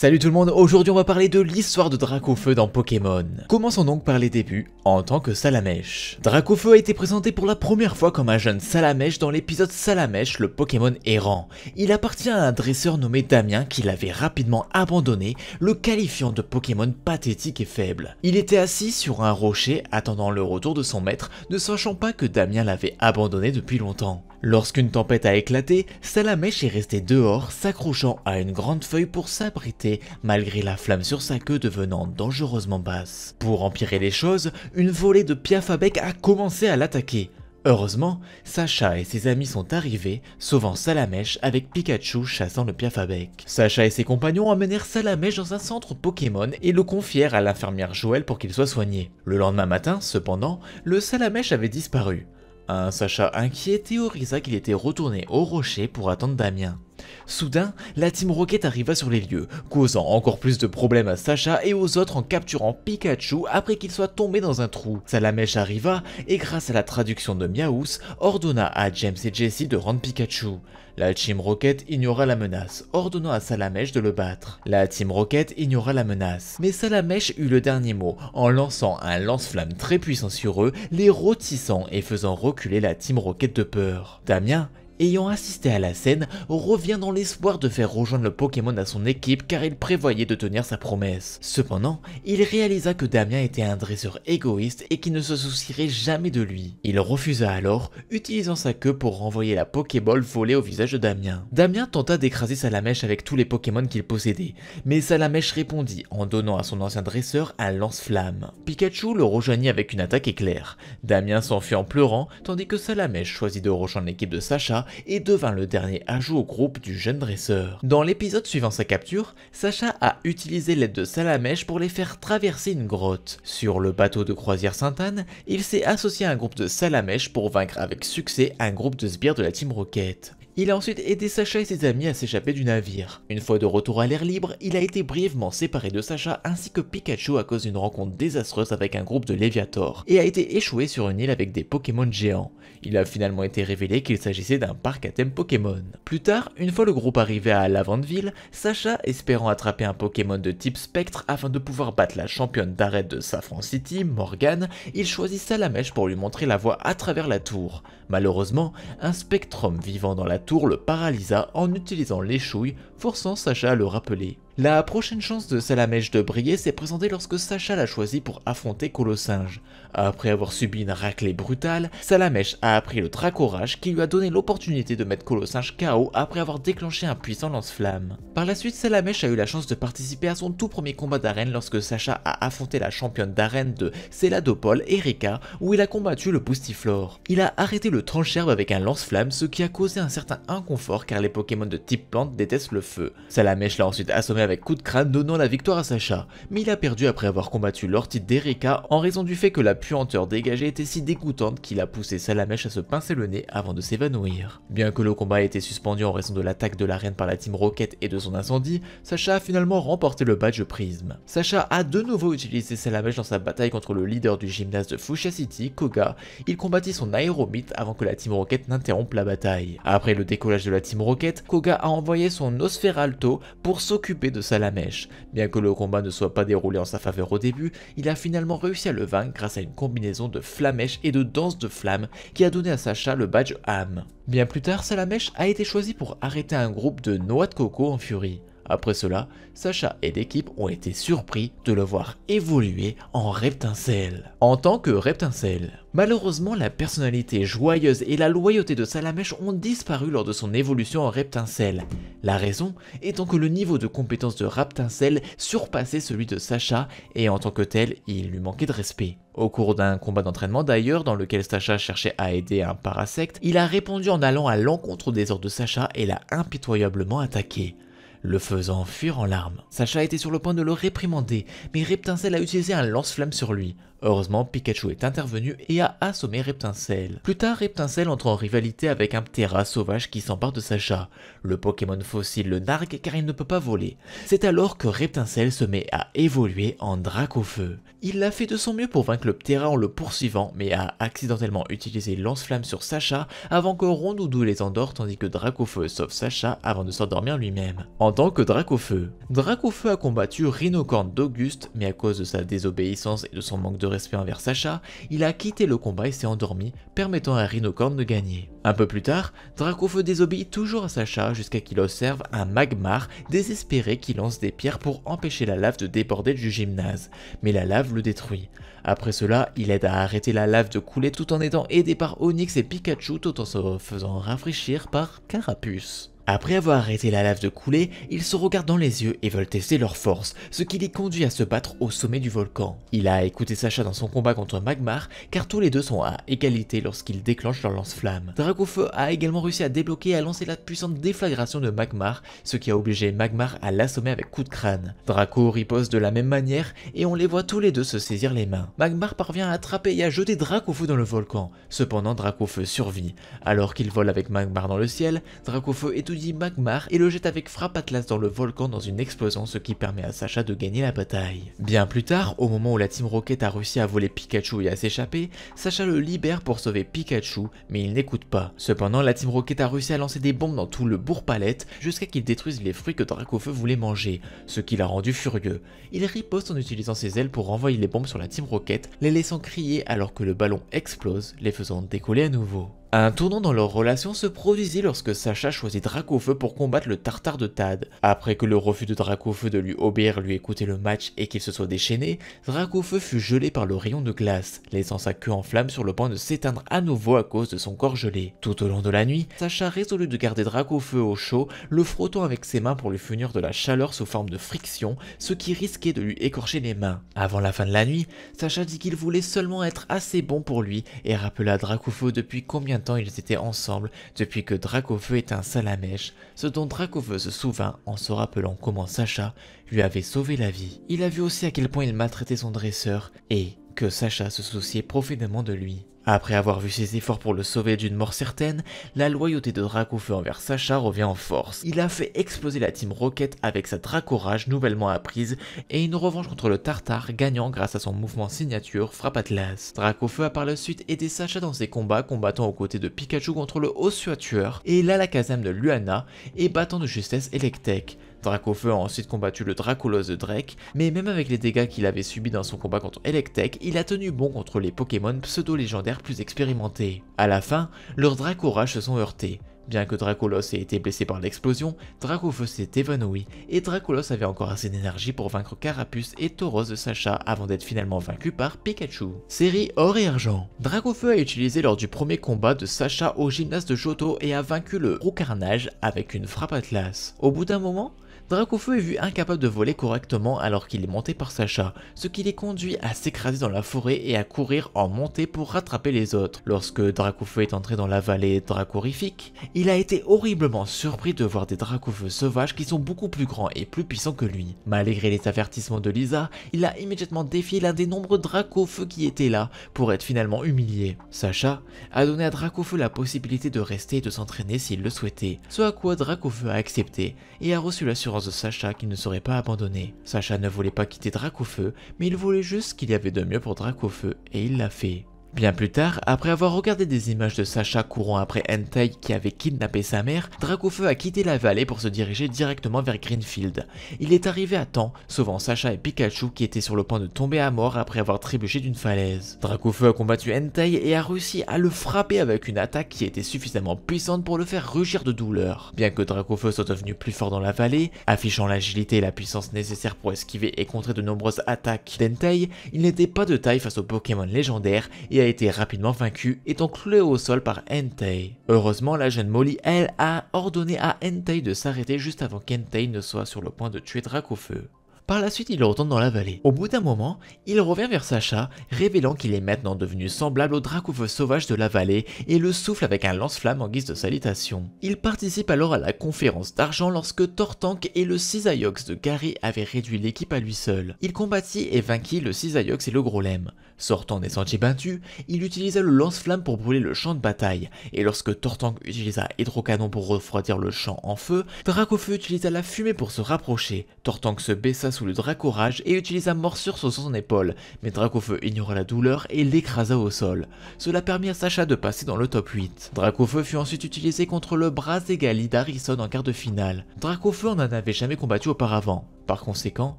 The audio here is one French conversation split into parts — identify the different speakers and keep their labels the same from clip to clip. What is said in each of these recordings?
Speaker 1: Salut tout le monde, aujourd'hui on va parler de l'histoire de Dracofeu dans Pokémon. Commençons donc par les débuts, en tant que Salamèche. Dracofeu a été présenté pour la première fois comme un jeune Salamèche dans l'épisode Salamèche, le Pokémon errant. Il appartient à un dresseur nommé Damien qui l'avait rapidement abandonné, le qualifiant de Pokémon pathétique et faible. Il était assis sur un rocher attendant le retour de son maître, ne sachant pas que Damien l'avait abandonné depuis longtemps. Lorsqu'une tempête a éclaté, Salamèche est resté dehors s'accrochant à une grande feuille pour s'abriter malgré la flamme sur sa queue devenant dangereusement basse. Pour empirer les choses, une volée de Piaf à bec a commencé à l'attaquer. Heureusement, Sacha et ses amis sont arrivés, sauvant Salamèche avec Pikachu chassant le Piaf à bec. Sacha et ses compagnons amenèrent Salamèche dans un centre Pokémon et le confièrent à l'infirmière Joël pour qu'il soit soigné. Le lendemain matin, cependant, le Salamèche avait disparu. Un Sacha inquiet théorisa qu'il était retourné au rocher pour attendre Damien. Soudain, la Team Rocket arriva sur les lieux, causant encore plus de problèmes à Sacha et aux autres en capturant Pikachu après qu'il soit tombé dans un trou. Salamèche arriva et grâce à la traduction de Miaous, ordonna à James et Jessie de rendre Pikachu. La Team Rocket ignora la menace, ordonnant à Salamèche de le battre. La Team Rocket ignora la menace, mais Salamèche eut le dernier mot en lançant un lance-flamme très puissant sur eux, les rôtissant et faisant reculer la Team Rocket de peur. Damien, ayant assisté à la scène, revient dans l'espoir de faire rejoindre le Pokémon à son équipe car il prévoyait de tenir sa promesse. Cependant, il réalisa que Damien était un dresseur égoïste et qui ne se soucierait jamais de lui. Il refusa alors, utilisant sa queue pour renvoyer la Pokéball volée au visage de Damien. Damien tenta d'écraser Salamèche avec tous les Pokémon qu'il possédait, mais Salamèche répondit en donnant à son ancien dresseur un lance-flamme. Pikachu le rejoignit avec une attaque éclair. Damien s'enfuit en pleurant, tandis que Salamèche choisit de rejoindre l'équipe de Sacha et devint le dernier ajout au groupe du jeune dresseur. Dans l'épisode suivant sa capture, Sacha a utilisé l'aide de Salamèche pour les faire traverser une grotte. Sur le bateau de croisière Sainte-Anne, il s'est associé à un groupe de Salamèche pour vaincre avec succès un groupe de sbires de la Team Rocket. Il a ensuite aidé Sacha et ses amis à s'échapper du navire. Une fois de retour à l'air libre, il a été brièvement séparé de Sacha ainsi que Pikachu à cause d'une rencontre désastreuse avec un groupe de Léviator et a été échoué sur une île avec des Pokémon géants. Il a finalement été révélé qu'il s'agissait d'un parc à thème Pokémon. Plus tard, une fois le groupe arrivé à Lavandeville, Sacha, espérant attraper un Pokémon de type Spectre afin de pouvoir battre la championne d'arrêt de Saffron City, Morgane, il choisit Salamèche pour lui montrer la voie à travers la tour. Malheureusement, un Spectrum vivant dans la tour le paralysa en utilisant l'échouille, forçant Sacha à le rappeler. La prochaine chance de Salamèche de briller s'est présentée lorsque Sacha l'a choisi pour affronter Colossinge. Après avoir subi une raclée brutale, Salamèche a appris le Dracorage qui lui a donné l'opportunité de mettre Colossinge KO après avoir déclenché un puissant lance-flamme. Par la suite, Salamèche a eu la chance de participer à son tout premier combat d'arène lorsque Sacha a affronté la championne d'arène de Céladopole, Erika, où il a combattu le Boustiflore. Il a arrêté le Trancherbe avec un lance-flamme, ce qui a causé un certain inconfort car les Pokémon de type plante détestent le feu. Salamèche l'a ensuite assommé avec coup de crâne donnant la victoire à Sacha, mais il a perdu après avoir combattu l'ortie d'Erika en raison du fait que la puanteur dégagée était si dégoûtante qu'il a poussé Salamèche à se pincer le nez avant de s'évanouir. Bien que le combat ait été suspendu en raison de l'attaque de l'arène par la Team Rocket et de son incendie, Sacha a finalement remporté le badge Prisme. Sacha a de nouveau utilisé Salamèche dans sa bataille contre le leader du gymnase de Fuchsia City, Koga. Il combattit son aéromythe avant que la Team Rocket n'interrompe la bataille. Après le décollage de la Team Rocket, Koga a envoyé son Nosferalto pour s'occuper de Salamèche. Bien que le combat ne soit pas déroulé en sa faveur au début, il a finalement réussi à le vaincre grâce à une combinaison de Flamèche et de Danse de Flamme qui a donné à Sacha le badge âme. Bien plus tard, Salamèche a été choisi pour arrêter un groupe de Noix de Coco en furie. Après cela, Sacha et l'équipe ont été surpris de le voir évoluer en Reptincelle. En tant que Reptincelle, malheureusement la personnalité joyeuse et la loyauté de Salamèche ont disparu lors de son évolution en Reptincelle. La raison étant que le niveau de compétence de Reptincelle surpassait celui de Sacha et en tant que tel, il lui manquait de respect. Au cours d'un combat d'entraînement d'ailleurs, dans lequel Sacha cherchait à aider un parasecte, il a répondu en allant à l'encontre des ordres de Sacha et l'a impitoyablement attaqué, le faisant fuir en larmes. Sacha était sur le point de le réprimander, mais Reptincelle a utilisé un lance-flamme sur lui. Heureusement, Pikachu est intervenu et a assommé Reptincelle. Plus tard, Reptincelle entre en rivalité avec un Ptera sauvage qui s'empare de Sacha. Le Pokémon fossile le nargue car il ne peut pas voler. C'est alors que Reptincelle se met à évoluer en Dracofeu. Il a fait de son mieux pour vaincre le Ptera en le poursuivant, mais a accidentellement utilisé Lance-Flamme sur Sacha avant que Rondoudou les endort, tandis que Dracofeu sauve Sacha avant de s'endormir lui-même. En tant que Dracofeu, Dracofeu a combattu Rhinocorne d'Auguste, mais à cause de sa désobéissance et de son manque de respect envers Sacha, il a quitté le combat et s'est endormi, permettant à Rhinocorne de gagner. Un peu plus tard, Dracofeu désobéit toujours à Sacha jusqu'à qu'il observe un Magmar désespéré qui lance des pierres pour empêcher la lave de déborder du gymnase, mais la lave le détruit. Après cela, il aide à arrêter la lave de couler tout en étant aidé par Onix et Pikachu tout en se faisant rafraîchir par Carapuce. Après avoir arrêté la lave de couler, ils se regardent dans les yeux et veulent tester leur force, ce qui les conduit à se battre au sommet du volcan. Il a écouté Sacha dans son combat contre Magmar, car tous les deux sont à égalité lorsqu'ils déclenchent leur lance-flamme. Dracofeu a également réussi à débloquer et à lancer la puissante déflagration de Magmar, ce qui a obligé Magmar à l'assommer avec coup de crâne. Draco riposte de la même manière et on les voit tous les deux se saisir les mains. Magmar parvient à attraper et à jeter Dracofeu dans le volcan. Cependant, Dracofeu survit. Alors qu'il vole avec Magmar dans le ciel, Dracofeu étudie Magmar et le jette avec Frappe Atlas dans le volcan dans une explosion, ce qui permet à Sacha de gagner la bataille. Bien plus tard, au moment où la Team Rocket a réussi à voler Pikachu et à s'échapper, Sacha le libère pour sauver Pikachu, mais il n'écoute pas. Cependant, la Team Rocket a réussi à lancer des bombes dans tout le bourg-palette jusqu'à qu'ils détruisent les fruits que Dracofeu voulait manger, ce qui l'a rendu furieux. Il riposte en utilisant ses ailes pour renvoyer les bombes sur la Team Rocket, les laissant crier alors que le ballon explose, les faisant décoller à nouveau. Un tournant dans leur relation se produisit lorsque Sacha choisit Dracofeu pour combattre le Tartare de Tad. Après que le refus de Dracofeu de lui obéir lui ait coûté le match et qu'il se soit déchaîné, Dracofeu fut gelé par le rayon de glace, laissant sa queue en flammes sur le point de s'éteindre à nouveau à cause de son corps gelé. Tout au long de la nuit, Sacha résolut de garder Dracofeu au chaud, le frottant avec ses mains pour lui fournir de la chaleur sous forme de friction, ce qui risquait de lui écorcher les mains. Avant la fin de la nuit, Sacha dit qu'il voulait seulement être assez bon pour lui et rappela à Dracofeu depuis combien de temps ils étaient ensemble depuis que Dracofeu est un Salamèche, ce dont Dracofeu se souvint en se rappelant comment Sacha lui avait sauvé la vie. Il a vu aussi à quel point il maltraitait son dresseur et que Sacha se souciait profondément de lui. Après avoir vu ses efforts pour le sauver d'une mort certaine, la loyauté de Dracofeu envers Sacha revient en force. Il a fait exploser la Team Rocket avec sa Dracorage nouvellement apprise et une revanche contre le Tartare gagnant grâce à son mouvement signature Frappe Atlas. Dracofeu a par la suite aidé Sacha dans ses combats, combattant aux côtés de Pikachu contre le Ossuatueur et l'Alakazam de Luana et battant de justesse Electek. Dracofeu a ensuite combattu le Dracolosse de Drake, mais même avec les dégâts qu'il avait subis dans son combat contre Electek, il a tenu bon contre les Pokémon pseudo-légendaires plus expérimentés. À la fin, leurs Dracorage se sont heurtés. Bien que Dracolosse ait été blessé par l'explosion, Dracofeu s'est évanoui et Dracolosse avait encore assez d'énergie pour vaincre Carapuce et Tauros de Sacha avant d'être finalement vaincu par Pikachu. Série Or et Argent. Dracofeu a utilisé lors du premier combat de Sacha au gymnase de Johto et a vaincu le Roucarnage avec une Frappe Atlas. Au bout d'un moment, Dracofeu est vu incapable de voler correctement alors qu'il est monté par Sacha, ce qui les conduit à s'écraser dans la forêt et à courir en montée pour rattraper les autres. Lorsque Dracofeu est entré dans la vallée dracorifique, il a été horriblement surpris de voir des Dracofeu sauvages qui sont beaucoup plus grands et plus puissants que lui. Malgré les avertissements de Lisa, il a immédiatement défié l'un des nombreux Dracofeu qui étaient là pour être finalement humilié. Sacha a donné à Dracofeu la possibilité de rester et de s'entraîner s'il le souhaitait, ce à quoi Dracofeu a accepté et a reçu l'assurance de Sacha qu'il ne serait pas abandonné. Sacha ne voulait pas quitter Dracofeu, mais il voulait juste ce qu'il y avait de mieux pour Dracofeu et il l'a fait. Bien plus tard, après avoir regardé des images de Sacha courant après Entei qui avait kidnappé sa mère, Dracofeu a quitté la vallée pour se diriger directement vers Greenfield. Il est arrivé à temps, sauvant Sacha et Pikachu qui étaient sur le point de tomber à mort après avoir trébuché d'une falaise. Dracofeu a combattu Entei et a réussi à le frapper avec une attaque qui était suffisamment puissante pour le faire rugir de douleur. Bien que Dracofeu soit devenu plus fort dans la vallée, affichant l'agilité et la puissance nécessaires pour esquiver et contrer de nombreuses attaques d'Entei, il n'était pas de taille face aux Pokémon légendaires et a été rapidement vaincu, étant cloué au sol par Entei. Heureusement, la jeune Molly, elle, a ordonné à Entei de s'arrêter juste avant qu'Entei ne soit sur le point de tuer Dracofeu. Par la suite, il retourne dans la vallée. Au bout d'un moment, il revient vers Sacha, révélant qu'il est maintenant devenu semblable au Dracofeu sauvage de la vallée et le souffle avec un lance-flamme en guise de salutation. Il participe alors à la conférence d'argent lorsque Tortank et le Cisaiox de Gary avaient réduit l'équipe à lui seul. Il combattit et vainquit le Cisaiox et le Grolem. Sortant des sentiers battus, il utilisa le lance-flamme pour brûler le champ de bataille, et lorsque Tortank utilisa Hydrocanon pour refroidir le champ en feu, Dracofeu utilisa la fumée pour se rapprocher. Tortank se baissa sous le Dracorage et utilisa Morsure sur son épaule, mais Dracofeu ignora la douleur et l'écrasa au sol. Cela permit à Sacha de passer dans le top 8. Dracofeu fut ensuite utilisé contre le bras égali d'Harrison en quart de finale. Dracofeu en avait jamais combattu auparavant. Par conséquent,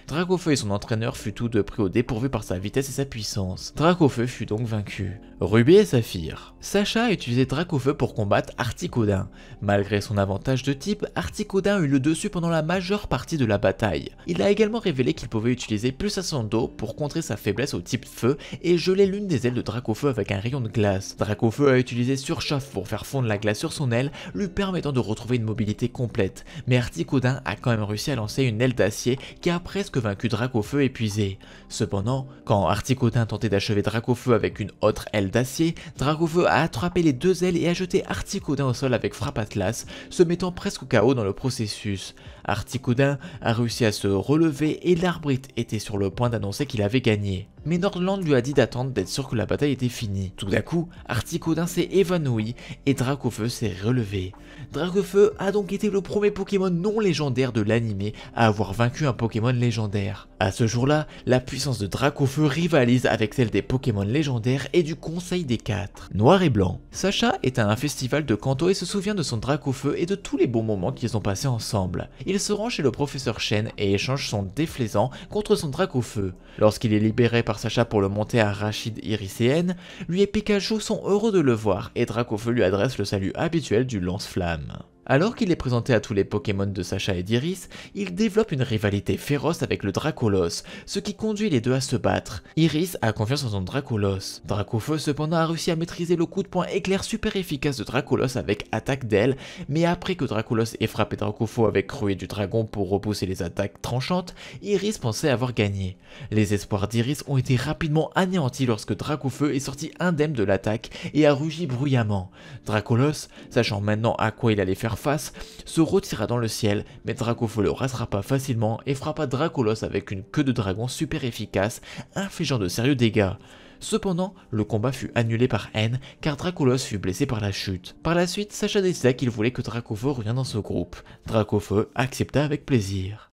Speaker 1: Dracofeu et son entraîneur furent tous deux pris au dépourvu par sa vitesse et sa puissance. Dracofeu fut donc vaincu. Ruby et Saphir. Sacha a utilisé Dracofeu pour combattre Articodin. Malgré son avantage de type, Articodin eut le dessus pendant la majeure partie de la bataille. Il a également révélé qu'il pouvait utiliser plus à son dos pour contrer sa faiblesse au type feu et geler l'une des ailes de Dracofeu avec un rayon de glace. Dracofeu a utilisé Surchauffe pour faire fondre la glace sur son aile, lui permettant de retrouver une mobilité complète. Mais Articodin a quand même réussi à lancer une aile d'acier qui a presque vaincu Dracofeu épuisé. Cependant, quand Articodin tentait d'achever Dracofeu avec une autre aile d'acier, Dracofeu a attrapé les deux ailes et a jeté Articodin au sol avec Frappe Atlas, se mettant presque au chaos dans le processus. Articodin a réussi à se relever et l'arbitre était sur le point d'annoncer qu'il avait gagné. Mais Nordland lui a dit d'attendre d'être sûr que la bataille était finie. Tout d'un coup, Articodin s'est évanoui et Dracofeu s'est relevé. Dracofeu a donc été le premier Pokémon non légendaire de l'anime à avoir vaincu un Pokémon légendaire. À ce jour-là, la puissance de Dracofeu rivalise avec celle des Pokémon légendaires et du Conseil des 4. Noir et blanc. Sacha est à un festival de Kanto et se souvient de son Dracofeu et de tous les bons moments qu'ils ont passés ensemble. Il se rend chez le professeur Chen et échange son déflaisant contre son Dracofeu. Lorsqu'il est libéré par Sacha pour le monter à Rachid Iriseen, lui et Pikachu sont heureux de le voir et Dracofeu lui adresse le salut habituel du lance-flamme. Alors qu'il est présenté à tous les Pokémon de Sacha et d'Iris, il développe une rivalité féroce avec le Dracolos, ce qui conduit les deux à se battre. Iris a confiance en son Dracolos. Dracofeu cependant a réussi à maîtriser le coup de poing éclair super efficace de Dracolos avec attaque d'aile, mais après que Dracolos ait frappé Dracofeu avec Ruée du Dragon pour repousser les attaques tranchantes, Iris pensait avoir gagné. Les espoirs d'Iris ont été rapidement anéantis lorsque Dracofeu est sorti indemne de l'attaque et a rugi bruyamment. Dracolos, sachant maintenant à quoi il allait faire face, se retira dans le ciel, mais Dracofeu le rattrapa facilement et frappa Dracolos avec une queue de dragon super efficace, infligeant de sérieux dégâts. Cependant, le combat fut annulé par haine car Dracolos fut blessé par la chute. Par la suite, Sacha décida qu'il voulait que Dracofeu revienne dans ce groupe. Dracofeu accepta avec plaisir.